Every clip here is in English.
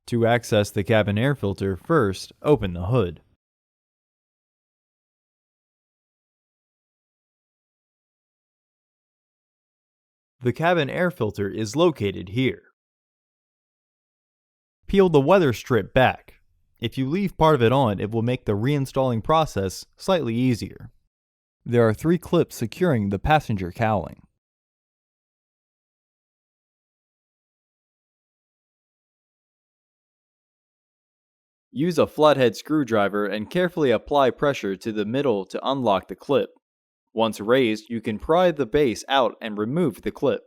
To access the cabin air filter, first open the hood. The cabin air filter is located here. Peel the weather strip back. If you leave part of it on, it will make the reinstalling process slightly easier. There are 3 clips securing the passenger cowling. Use a flathead screwdriver and carefully apply pressure to the middle to unlock the clip. Once raised, you can pry the base out and remove the clip.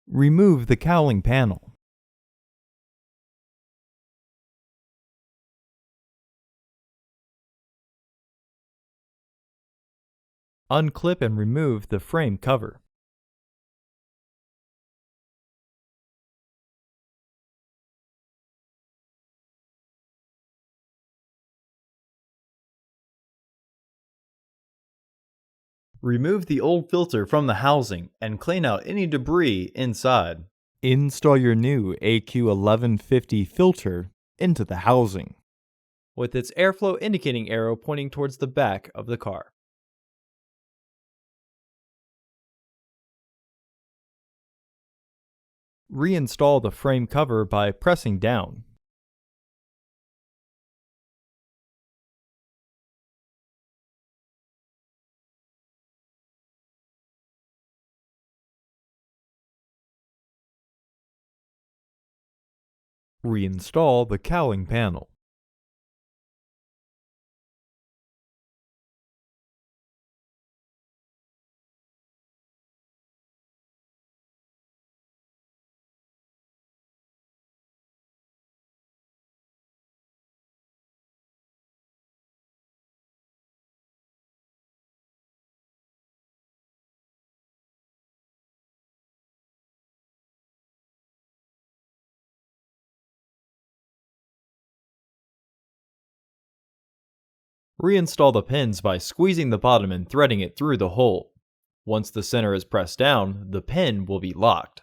Remove the cowling panel. Unclip and remove the frame cover. Remove the old filter from the housing and clean out any debris inside. Install your new AQ1150 filter into the housing, with its airflow indicating arrow pointing towards the back of the car. Reinstall the frame cover by pressing down. Reinstall the cowling panel. Reinstall the pins by squeezing the bottom and threading it through the hole. Once the center is pressed down, the pin will be locked.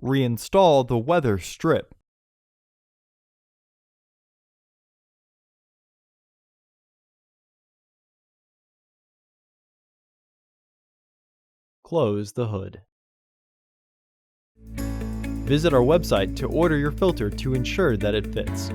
Reinstall the weather strip. Close the hood. Visit our website to order your filter to ensure that it fits.